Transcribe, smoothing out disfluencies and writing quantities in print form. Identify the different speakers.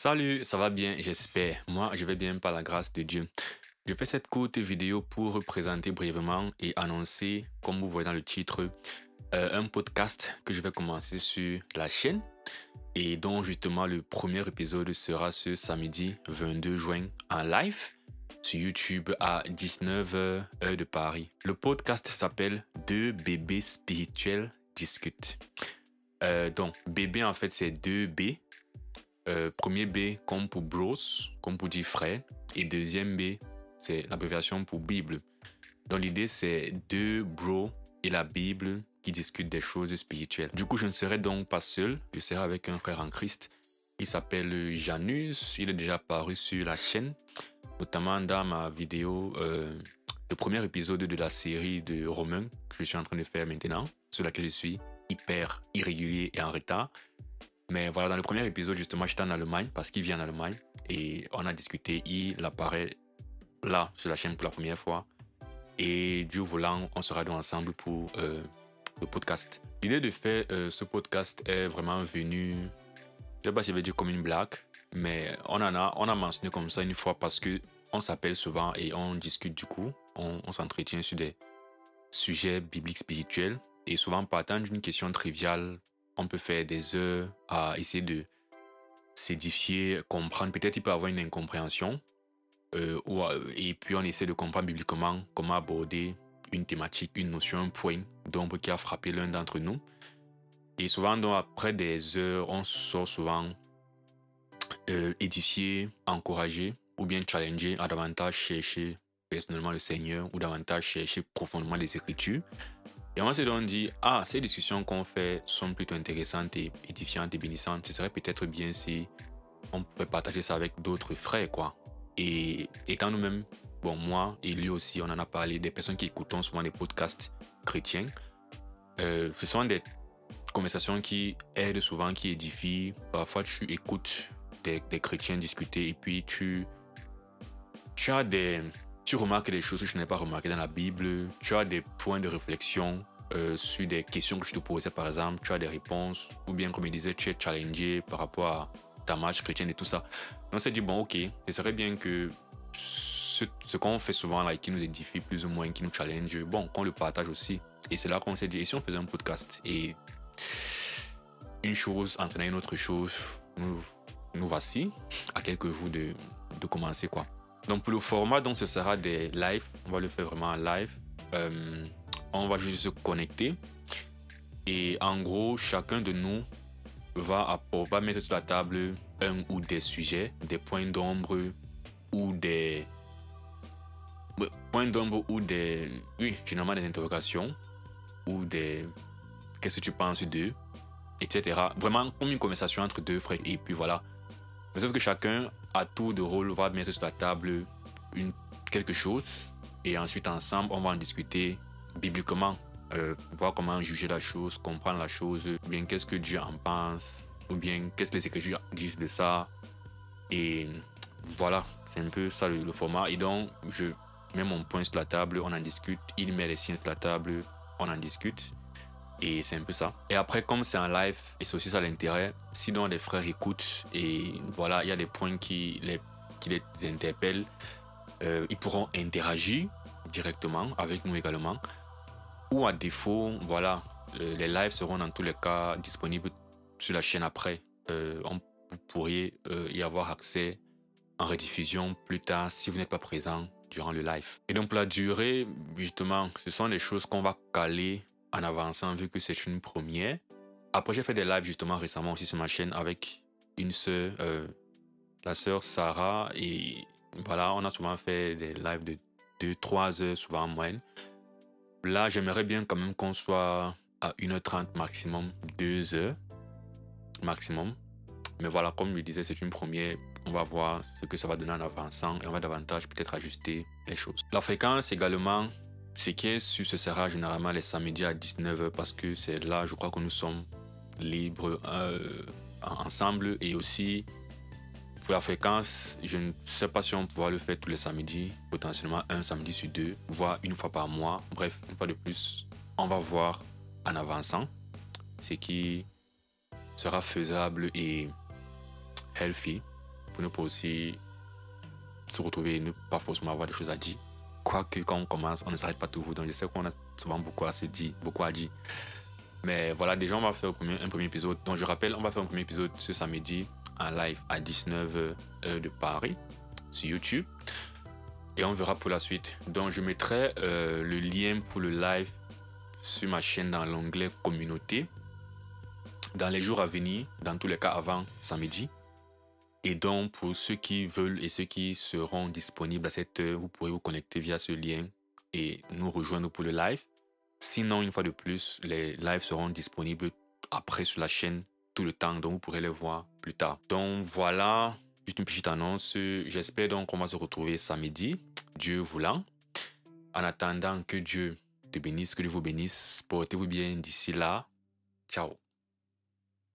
Speaker 1: Salut, ça va bien, j'espère. Moi, je vais bien par la grâce de Dieu. Je fais cette courte vidéo pour présenter brièvement et annoncer, comme vous voyez dans le titre, un podcast que je vais commencer sur la chaîne et dont justement le premier épisode sera ce samedi 22 juin en live sur YouTube à 19h heure de Paris. Le podcast s'appelle Deux bébés spirituels discutent. Donc, bébé en fait c'est deux B. Premier B comme pour bros, comme pour dire frère, et deuxième B, c'est l'abréviation pour Bible. Donc l'idée, c'est deux bros et la Bible qui discutent des choses spirituelles. Du coup, je ne serai donc pas seul, je serai avec un frère en Christ. Il s'appelle Janus, il est déjà apparu sur la chaîne, notamment dans ma vidéo, le premier épisode de la série de Romains que je suis en train de faire maintenant, sur laquelle je suis hyper irrégulier et en retard. Mais voilà, dans le premier épisode, justement, j'étais en Allemagne parce qu'il vient en Allemagne et on a discuté. Il apparaît là, sur la chaîne pour la première fois. Et Dieu voulant, on sera donc ensemble pour le podcast. L'idée de faire ce podcast est vraiment venue, je ne sais pas si je vais dire comme une blague, mais on a mentionné comme ça une fois parce qu'on s'appelle souvent et on discute du coup. On s'entretient sur des sujets bibliques spirituels et souvent partant d'une question triviale, on peut faire des heures à essayer de s'édifier, comprendre. Peut-être il peut y avoir une incompréhension. Et puis on essaie de comprendre bibliquement comment aborder une thématique, une notion, un point d'ombre qui a frappé l'un d'entre nous. Et souvent, donc, après des heures, on sort souvent édifié, encouragé ou bien challengé à davantage chercher personnellement le Seigneur ou davantage chercher profondément les Écritures. Et on s'est donc dit, ces discussions qu'on fait sont plutôt intéressantes et édifiantes et bénissantes. Ce serait peut-être bien si on pouvait partager ça avec d'autres frères, quoi. Et étant nous-mêmes, bon, moi et lui aussi, on en a parlé, des personnes qui écoutent souvent des podcasts chrétiens. Ce sont des conversations qui aident souvent, qui édifient. Parfois, tu écoutes des chrétiens discuter et puis tu remarques des choses que je n'ai pas remarquées dans la Bible. Tu as des points de réflexion sur des questions que je te posais, par exemple. Tu as des réponses. Ou bien, comme il disait, tu es challengé par rapport à ta marche chrétienne et tout ça. Donc, on s'est dit, bon, ok, ce serait bien que ce qu'on fait souvent là, qui nous édifie plus ou moins, qui nous challenge, bon, qu'on le partage aussi. Et c'est là qu'on s'est dit, et si on faisait un podcast? Et une chose entraînant une autre chose, nous voici à quelques jours de commencer, quoi. Donc pour le format, donc ce sera des lives. On va le faire vraiment en live. On va juste se connecter. Et en gros, chacun de nous va mettre sur la table un ou des sujets, des points d'ombre ou des... Oui, généralement des interrogations ou des... Qu'est-ce que tu penses d'eux, etc. Vraiment comme une conversation entre deux frères. Et puis voilà. Mais sauf que chacun, à tour de rôle, va mettre sur la table quelque chose et ensuite ensemble, on va en discuter bibliquement, voir comment juger la chose, comprendre la chose, ou bien qu'est-ce que Dieu en pense, ou bien qu'est-ce que les Écritures disent de ça. Et voilà, c'est un peu ça le format. Et donc, je mets mon point sur la table, on en discute, il met les siens sur la table, on en discute. Et c'est un peu ça. Et après, comme c'est en live, et c'est aussi ça l'intérêt, si donc les frères écoutent et voilà, il y a des points qui les interpellent, ils pourront interagir directement avec nous également. Ou à défaut, voilà, les lives seront dans tous les cas disponibles sur la chaîne après. Vous pourriez y avoir accès en rediffusion plus tard si vous n'êtes pas présent durant le live. Et donc pour la durée, justement, ce sont des choses qu'on va caler en avançant vu que c'est une première. Après, j'ai fait des lives justement récemment aussi sur ma chaîne avec une sœur, la sœur Sarah. Et voilà, on a souvent fait des lives de 2-3 heures, souvent en moyenne. Là, j'aimerais bien quand même qu'on soit à 1h30 maximum, 2 heures maximum. Mais voilà, comme je le disais, c'est une première. On va voir ce que ça va donner en avançant et on va davantage peut-être ajuster les choses. La fréquence également, ce qui est sûr, ce sera généralement les samedis à 19h parce que c'est là, je crois que nous sommes libres ensemble. Et aussi, pour la fréquence, je ne sais pas si on pourra le faire tous les samedis, potentiellement un samedi sur deux, voire une fois par mois. Bref, une fois de plus, on va voir en avançant ce qui sera faisable et healthy pour ne pas aussi se retrouver et ne pas forcément avoir des choses à dire. Quoique quand on commence, on ne s'arrête pas toujours. Donc je sais qu'on a souvent beaucoup à se dire, beaucoup à dire. Mais voilà, déjà on va faire un premier épisode. Donc je rappelle, on va faire un premier épisode ce samedi en live à 19h heure de Paris sur YouTube. Et on verra pour la suite. Donc je mettrai le lien pour le live sur ma chaîne dans l'onglet communauté dans les jours à venir, dans tous les cas avant samedi. Et donc, pour ceux qui veulent et ceux qui seront disponibles à cette heure, vous pourrez vous connecter via ce lien et nous rejoindre pour le live. Sinon, une fois de plus, les lives seront disponibles après sur la chaîne tout le temps, donc vous pourrez les voir plus tard. Donc voilà, juste une petite annonce. J'espère donc qu'on va se retrouver samedi, Dieu voulant. En attendant, que Dieu te bénisse, que Dieu vous bénisse. Portez-vous bien d'ici là. Ciao.